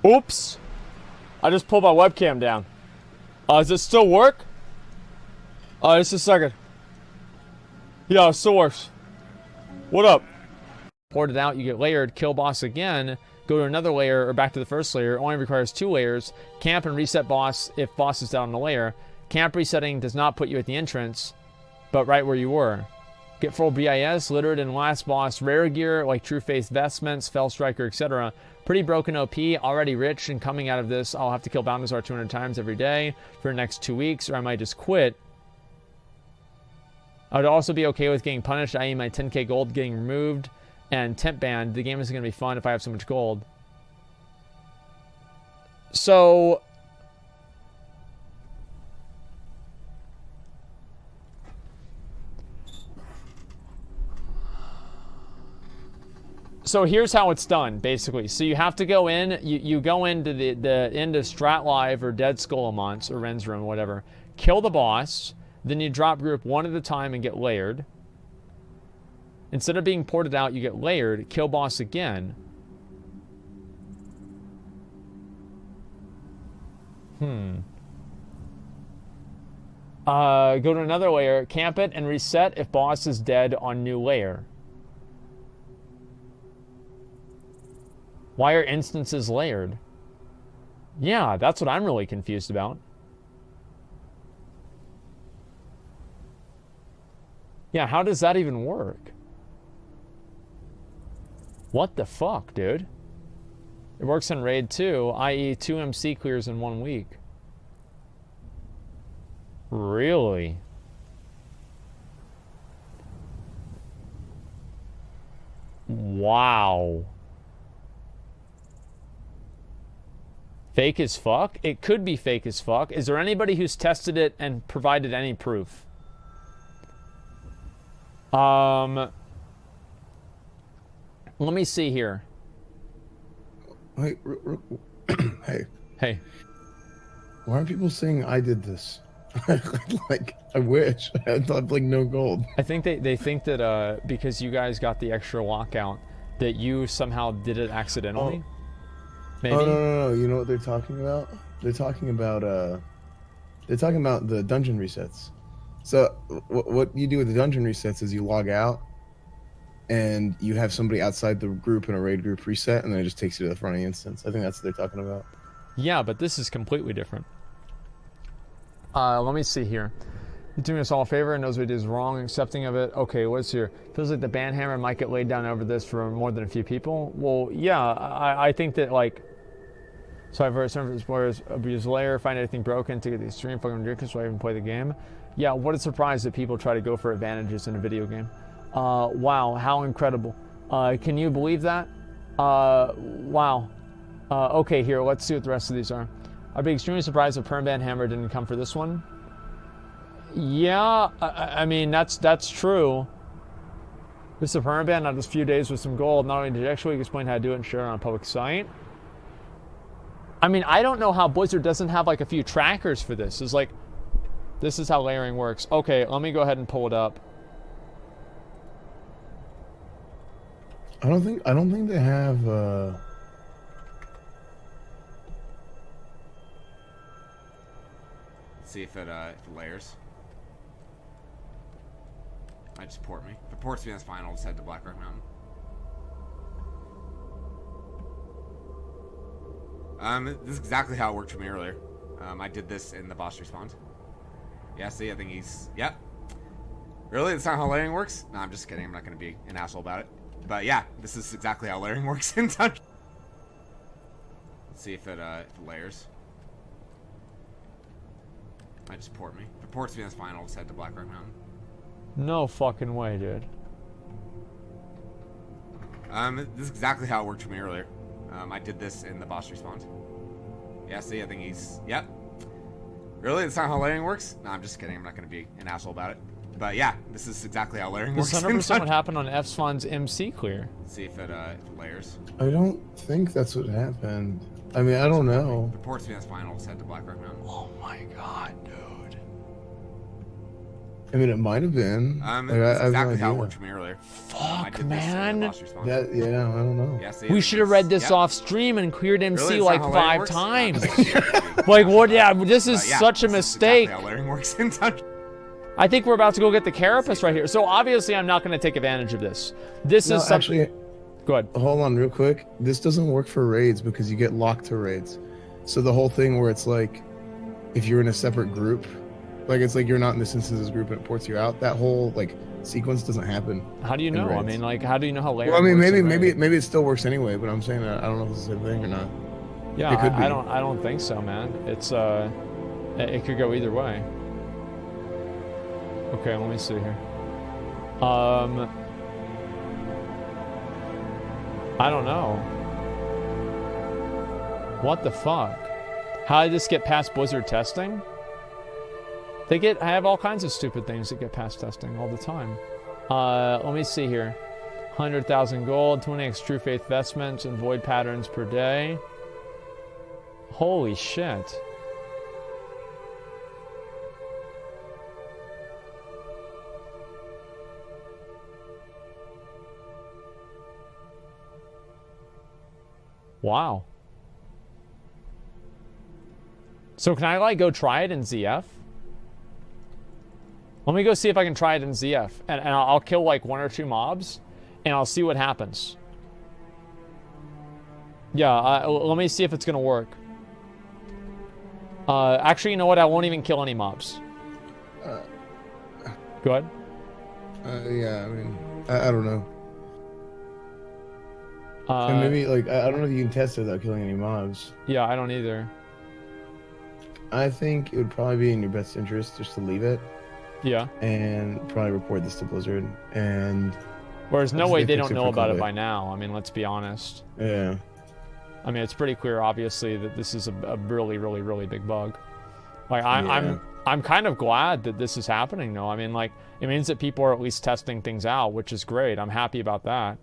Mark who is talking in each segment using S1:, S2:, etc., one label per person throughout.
S1: Oops. I just pulled my webcam down. Does it still work? Just a second. Yeah, it still works. What up? Port it out, you get layered, kill boss again, go to another layer or back to the first layer. Only requires 2 layers. Camp and reset boss if boss is down on the layer. Camp resetting does not put you at the entrance, but right where you were. Get full BIS, littered and last boss, rare gear like True Faith vestments, Fell Striker, etc. Pretty broken OP, already rich, and coming out of this, I'll have to kill Balthazar 200 times every day for the next 2 weeks, or I might just quit. I would also be okay with getting punished, i.e. my 10k gold getting removed and temp banned. The game isn't going to be fun if I have so much gold. So here's how it's done, basically. So you have to go in, you go into the end of Strat Live or Dead Skull-Amance or Ren's Room, whatever. Kill the boss, then you drop group 1 at a time and get layered. Instead of being ported out, you get layered, kill boss again. Go to another layer, camp it, and reset if boss is dead on new layer. Why are instances layered? Yeah, that's what I'm really confused about. Yeah, how does that even work? What the fuck, dude? It works in Raid 2, i.e. 2 MC clears in 1 week. Really? Wow. Fake as fuck? It could be fake as fuck. Is there anybody who's tested it and provided any proof? Let me see here.
S2: Wait, hey.
S1: Hey.
S2: Why aren't people saying I did this? Like, I wish. I had like no gold.
S1: I think they think that because you guys got the extra lockout, that you somehow did it accidentally.
S2: Oh.
S1: Maybe?
S2: Oh, no. You know what they're talking about? They're talking about the dungeon resets. So what you do with the dungeon resets is you log out and you have somebody outside the group in a raid group reset, and then it just takes you to the front of the instance. I think that's what they're talking about.
S1: Yeah, but this is completely different. Let me see here. You're doing us all a favor and knows what it is wrong, accepting of it. Okay, what's here? Feels like the banhammer might get laid down over this for more than a few people. Well, yeah, I think that, like, so I've heard some explorers abuse layer, find anything broken to get the extreme fucking ridiculous so I even play the game. Yeah, what a surprise that people try to go for advantages in a video game. Wow, how incredible. Can you believe that? Wow. Okay, here, let's see what the rest of these are. I'd be extremely surprised if Permban Hammer didn't come for this one. Yeah, I mean, that's true. This is a Permban, not just a few days with some gold. Not only did you actually explain how to do it and share it on a public site. I mean, I don't know how Blizzard doesn't have like a few trackers for this. It's like, this is how layering works. Okay, let me go ahead and pull it up.
S2: I don't think they have
S3: See if it layers. Might just port me. If it ports me, that's fine. I'll just head to Black Rock Mountain. This is exactly how it worked for me earlier. I did this in the boss respawn. Yeah, see, I think he's... Yep. Really? That's not how layering works? No, I'm just kidding. I'm not going to be an asshole about it. But yeah, this is exactly how layering works in Dungeon. Let's see if it layers. Might just port me. If it ports me, that's fine. I'll just head to Black Rock Mountain.
S1: No fucking way, dude.
S3: This is exactly how it worked for me earlier. I did this in the boss respawn. Yeah, see, I think he's... Yep. Really? That's not how layering works? No, I'm just kidding. I'm not going to be an asshole about it. But yeah, this is exactly how layering works.
S1: This 100% what happened on Asmon's MC clear.
S3: Let's see if it layers.
S2: I don't think that's what happened. I mean, I don't know.
S3: If it ports me, that's fine. I'll just head to Black Rock Mountain.
S1: Oh my god, dude.
S2: I mean, it might have been.
S3: That's
S2: I have no
S3: exactly how it
S2: idea.
S3: worked for me earlier. I
S1: Fuck,
S3: did this in the
S1: man.
S3: boss respawn.
S2: Yeah, I don't know.
S3: Yeah, see,
S1: We
S3: I
S1: should have
S3: think
S1: read
S3: it's-
S1: this
S3: yep.
S1: off stream and cleared MC
S3: Really? That's
S1: like
S3: not how layering
S1: 5
S3: works?
S1: times.
S3: No, that's
S1: Like, what? Yeah, this is
S3: yeah,
S1: such a
S3: this is
S1: mistake.
S3: Exactly how layering works in Dungeon.
S1: I think we're about to go get the carapace right here. So obviously, I'm not going to take advantage of this. This
S2: No,
S1: is something.
S2: actually,
S1: Go ahead.
S2: hold on real quick. This doesn't work for raids because you get locked to raids. So the whole thing where it's like, if you're in a separate group, like it's like you're not in this instance's group and it ports you out. That whole like sequence doesn't happen.
S1: How do you
S2: in
S1: know? I
S2: raids.
S1: mean, like, how do you know how layering
S2: Well, I mean,
S1: works in
S2: maybe
S1: Raid?
S2: it still works anyway. But I'm saying that I don't know if it's the same thing or not.
S1: Yeah,
S2: it could be.
S1: I don't think so, man. It's it could go either way. Okay, let me see here. I don't know. What the fuck? How did this get past Blizzard testing? I have all kinds of stupid things that get past testing all the time. Let me see here. 100,000 gold, 20x True Faith vestments, and void patterns per day. Holy shit. Wow. So can I like go try it in ZF? Let me go see if I can try it in ZF, and I'll kill like 1 or 2 mobs, and I'll see what happens. Yeah, let me see if it's gonna work. Actually, you know what? I won't even kill any mobs. Go ahead.
S2: Yeah, I mean, I don't know.
S1: Uh,
S2: And maybe like I don't know if you can test it without killing any mobs.
S1: Yeah, I don't either.
S2: I think it would probably be in your best interest just to leave it
S1: Yeah.
S2: and probably report this to Blizzard. And
S1: Whereas no
S2: Let's
S1: way
S2: say
S1: they
S2: fix
S1: don't
S2: it
S1: know
S2: for
S1: about it
S2: Kobe.
S1: by now. I mean, let's be honest.
S2: yeah,
S1: I mean, it's pretty clear, obviously, that this is a really, really, really big bug. Like,
S2: Yeah.
S1: I'm kind of glad that this is happening, though. I mean, like, it means that people are at least testing things out, which is great. I'm happy about that.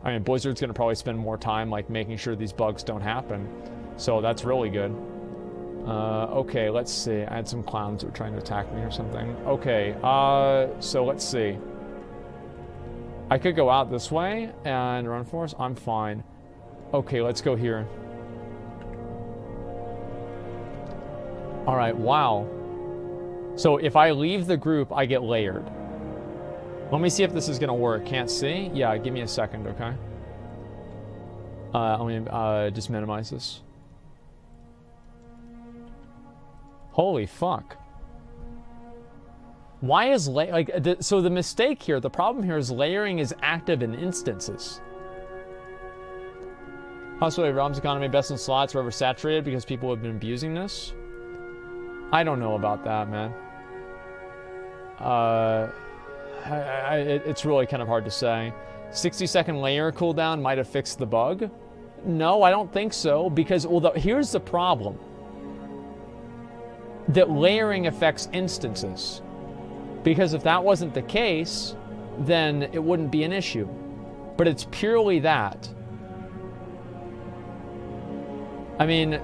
S1: I mean, Blizzard's going to probably spend more time, like, making sure these bugs don't happen. So that's really good. Okay, let's see. I had some clowns that were trying to attack me or something. Okay, so let's see. I could go out this way and run for us. I'm fine. Okay, let's go here. All right, wow. So if I leave the group, I get layered. Let me see if this is gonna work. Can't see? Yeah, give me a second, okay? Let me just minimize this. Holy fuck. Why is so the mistake here, the problem here is layering is active in instances. Possibly Realms economy best in slots are oversaturated because people have been abusing this. I don't know about that, man. It's really kind of hard to say. 60-second layer cooldown might have fixed the bug. No, I don't think so, because here's the problem. That layering affects instances. Because if that wasn't the case, then it wouldn't be an issue. But it's purely that. I mean...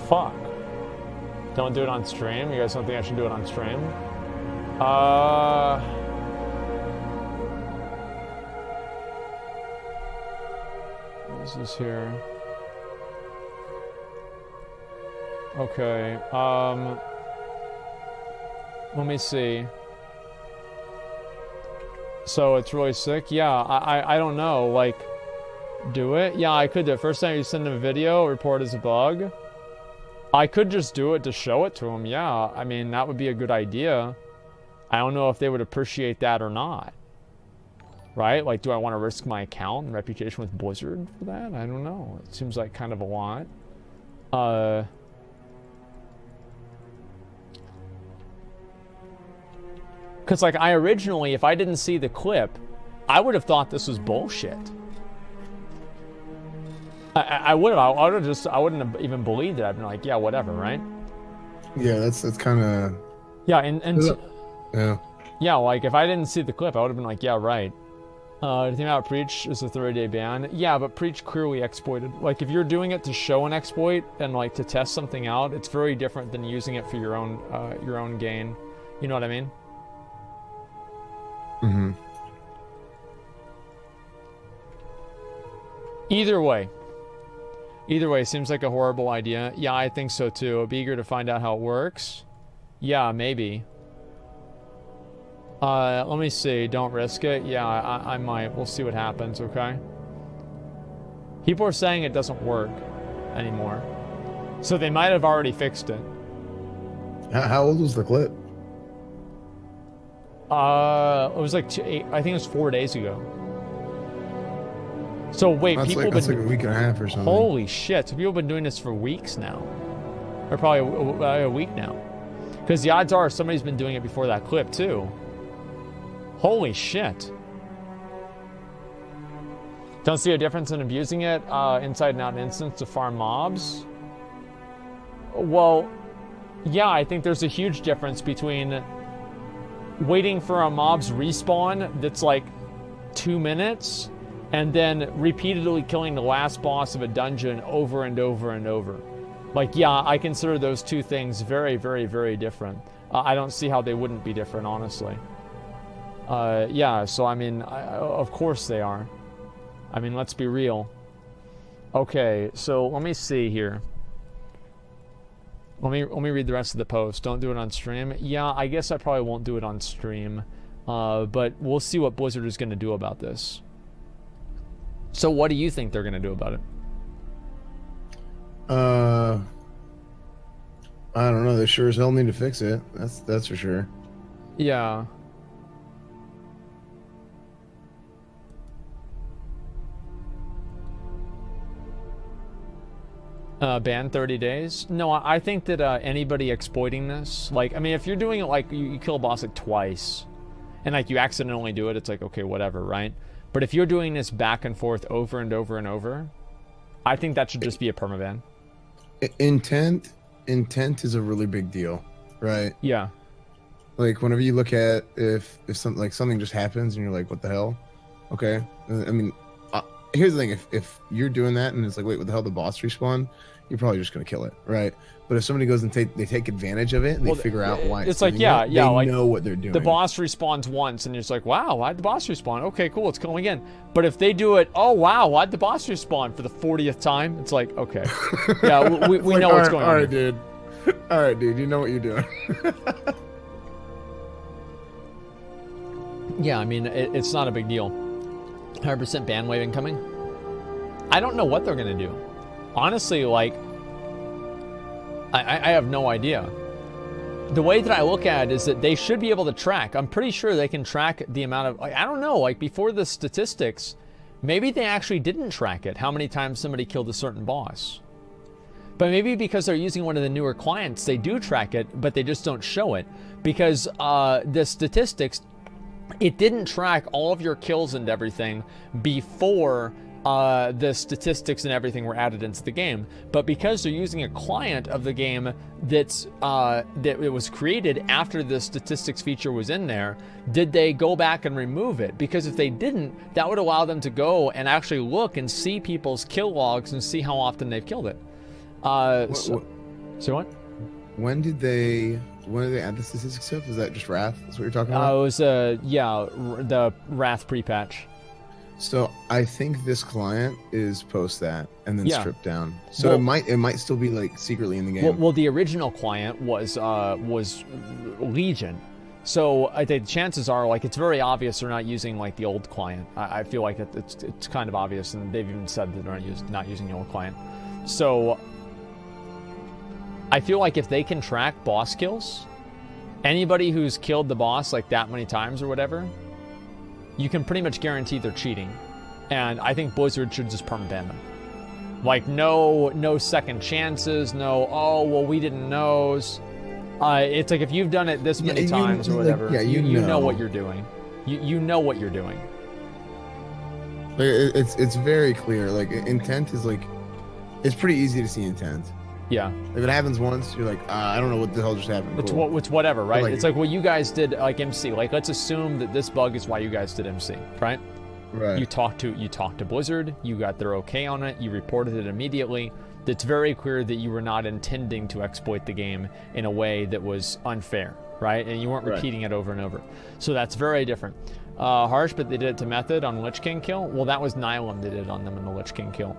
S1: Fuck. Don't do it on stream? You guys don't think I should do it on stream? This is here. Okay, let me see. So it's really sick? Yeah, I don't know, like, do it? Yeah, I could do it. First time you send them a video, report as a bug. I could just do it to show it to them, yeah. I mean, that would be a good idea. I don't know if they would appreciate that or not. Right? Like, do I want to risk my account and reputation with Blizzard for that? I don't know. It seems like kind of a lot. Because, like, I originally, if I didn't see the clip, I would have thought this was bullshit. I would have. I wouldn't have even believed it. I'd been like, yeah, whatever, right?
S2: yeah, that's kind of
S1: Yeah, and
S2: yeah.
S1: yeah, like if I didn't see the clip, I would have been like, yeah, right. The thing about Preach is a 30-day ban. Yeah, but Preach clearly exploited. Like, if you're doing it to show an exploit and like to test something out, it's very different than using it for your own gain. You know what I mean?
S2: Mm-hmm.
S1: Either way, seems like a horrible idea. Yeah, I think so too. I'd be eager to find out how it works. Yeah, maybe. Let me see. Don't risk it. Yeah, I might. We'll see what happens, okay? People are saying it doesn't work anymore. So they might have already fixed it.
S2: How old was the clip?
S1: It was like I think it was 4 days ago. So wait,
S2: That's
S1: people
S2: like,
S1: been
S2: that's like a week and a half or something.
S1: Holy shit! So people have been doing this for weeks now, or probably a week now, because the odds are somebody's been doing it before that clip too. Holy shit! Don't see a difference in abusing it inside and out an instance to farm mobs. Well, yeah, I think there's a huge difference between waiting for a mob's respawn that's like 2 minutes and then repeatedly killing the last boss of a dungeon over and over and over. Like, yeah, I consider those two things very, very, very different. I don't see how they wouldn't be different, honestly. Yeah, so I mean, of course they are. I mean, let's be real. Okay, so let me see here. Let me read the rest of the post. Don't do it on stream. Yeah, I guess I probably won't do it on stream. But we'll see what Blizzard is going to do about this. So what do you think they're going to do about it?
S2: I don't know. They sure as hell need to fix it. That's for sure.
S1: Yeah. Ban 30 days? No, I think that anybody exploiting this, like, I mean, if you're doing it like you kill a boss like twice, and like you accidentally do it, it's like, okay, whatever, right? But if you're doing this back and forth over and over and over, I think that should just be a permaban.
S2: Intent is a really big deal, right?
S1: Yeah.
S2: Like whenever you look at if something just happens and you're like, what the hell? Okay. I mean, here's the thing: if you're doing that and it's like, wait, what the hell? The boss respawn, you're probably just gonna kill it, right? But if somebody goes and they take advantage of it and they figure out why
S1: it's like, yeah,
S2: they
S1: like
S2: know what they're doing.
S1: The boss respawns once and you're just like, wow, why'd the boss respawn? Okay, cool, it's going again. But if they do it, oh wow, why'd the boss respawn for the 40th time? It's like, okay, yeah, we
S2: like,
S1: know what's going on.
S2: All right, dude. All right, dude, you know what you're doing.
S1: Yeah, I mean, it's not a big deal. 100% ban wave incoming. I don't know what they're gonna do. Honestly, like, I have no idea. The way that I look at it is that they should be able to track. I'm pretty sure they can track the amount of, like, I don't know, like before the statistics, maybe they actually didn't track it, how many times somebody killed a certain boss. But maybe because they're using one of the newer clients, they do track it, but they just don't show it. Because the statistics, it didn't track all of your kills and everything before the statistics and everything were added into the game, but because they're using a client of the game that it was created after the statistics feature was in there, did they go back and remove it? Because if they didn't, that would allow them to go and actually look and see people's kill logs and see how often they've killed it. So what?
S2: When did they add the statistics stuff? Is that just Wrath? That's what you're talking about?
S1: It was yeah, the Wrath pre-patch.
S2: So I think this client is post that and then stripped down. So
S1: well,
S2: it might still be like secretly in the game.
S1: Well, the original client was Legion. So I think chances are, like, it's very obvious they're not using like the old client. I feel like it's kind of obvious, and they've even said that they're not using the old client. So I feel like if they can track boss kills, anybody who's killed the boss like that many times or whatever, you can pretty much guarantee they're cheating. And I think Blizzard should just permaban them. Like, no second chances, no, oh, well, we didn't know. It's like if you've done it this many times or whatever,
S2: like,
S1: you know what you're doing. You know what you're doing.
S2: It's very clear. Like, intent is like, it's pretty easy to see intent.
S1: Yeah.
S2: If it happens once, you're like, I don't know what the hell just happened. Cool.
S1: It's whatever, right?
S2: Like,
S1: it's like what you guys did, like MC. Like, let's assume that this bug is why you guys did MC, right?
S2: Right.
S1: You talked to Blizzard, you got their okay on it, you reported it immediately. It's very clear that you were not intending to exploit the game in a way that was unfair, right? And you weren't repeating it over and over. So that's very different. Harsh, but they did it to Method on Lich King kill. Well, that was Nylum that did it on them in the Lich King kill.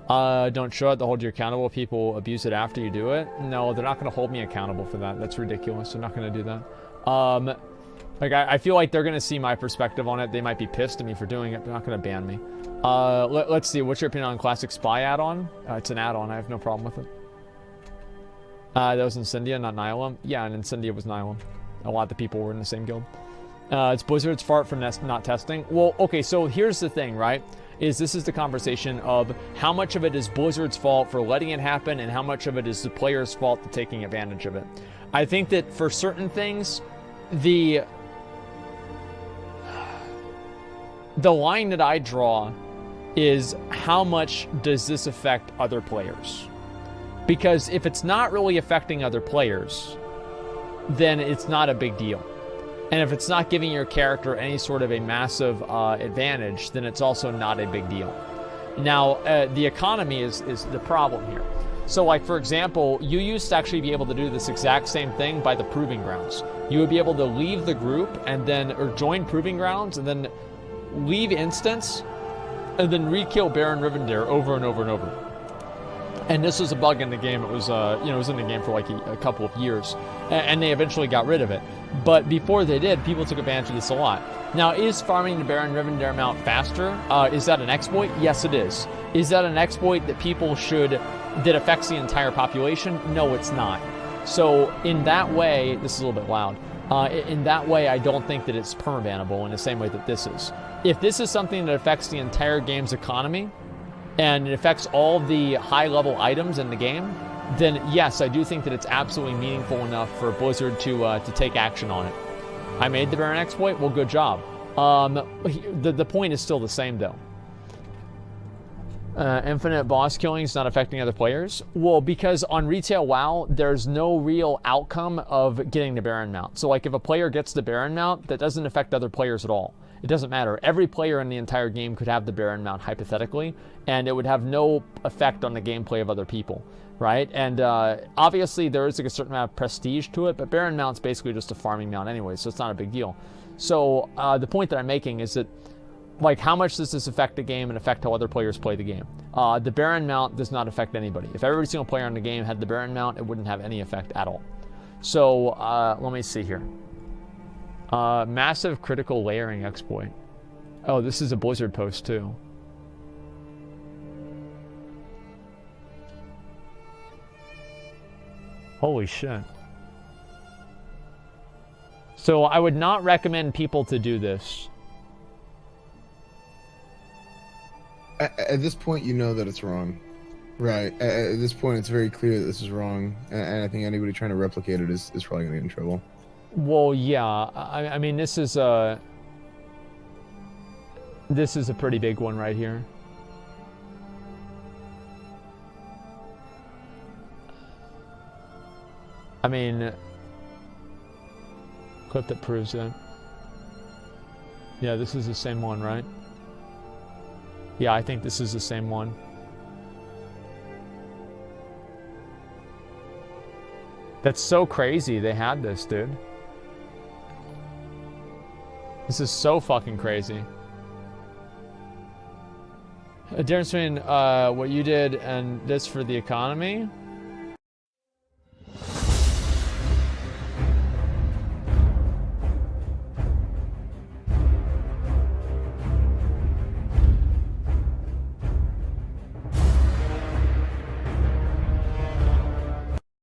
S1: Don't show it to hold you accountable. People abuse it after you do it. No, they're not going to hold me accountable for that. That's ridiculous. They're not going to do that. Like, I feel like they're going to see my perspective on it. They might be pissed at me for doing it. They're not going to ban me. Let's see. What's your opinion on Classic Spy add-on? It's an add-on. I have no problem with it. That was Incendia, not Nihilum. Yeah, and Incendia was Nihilum. A lot of the people were in the same guild. It's Blizzard's fault for not testing. Well, okay, so here's the thing, right? This is the conversation of how much of it is Blizzard's fault for letting it happen and how much of it is the player's fault for taking advantage of it. I think that for certain things, the line that I draw is how much does this affect other players? Because if it's not really affecting other players, then it's not a big deal. And if it's not giving your character any sort of a massive advantage, then it's also not a big deal. Now, the economy is the problem here. So, like, for example, you used to actually be able to do this exact same thing by the Proving Grounds. You would be able to leave the group and then, or join Proving Grounds and then leave Instance and then re-kill Baron Rivendare over and over and over. And this was a bug in the game. It was, it was in the game for like a couple of years, and they eventually got rid of it. But before they did, people took advantage of this a lot. Now, is farming the Baron Rivendare mount faster? Is that an exploit? Yes, it is. Is that an exploit that people that affects the entire population? No, it's not. So in that way, this is a little bit loud. In that way, I don't think that it's permabannable in the same way that this is. If this is something that affects the entire game's economy, and it affects all the high-level items in the game, then yes, I do think that it's absolutely meaningful enough for Blizzard to take action on it. I made the Baron exploit? Well, good job. The point is still the same, though. Infinite boss killing is not affecting other players? Well, because on Retail WoW, there's no real outcome of getting the Baron mount. So, like, if a player gets the Baron mount, that doesn't affect other players at all. It doesn't matter. Every player in the entire game could have the Baron mount, hypothetically, and it would have no effect on the gameplay of other people, right? And obviously, there is like a certain amount of prestige to it, but Baron mount's basically just a farming mount anyway, so it's not a big deal. So the point that I'm making is that, like, how much does this affect the game and affect how other players play the game? The Baron mount does not affect anybody. If every single player in the game had the Baron mount, it wouldn't have any effect at all. So let me see here. Massive critical layering exploit. Oh, this is a Blizzard post too. Holy shit. So I would not recommend people to do this.
S2: At this point, you know that it's wrong. Right. At this point, it's very clear that this is wrong. And I think anybody trying to replicate it is probably going to get in trouble.
S1: Well, yeah. I mean, this is a pretty big one right here. I mean, clip that proves that. Yeah, this is the same one, right? Yeah, I think this is the same one. That's so crazy they had this, dude. This is so fucking crazy. A difference between what you did and this for the economy?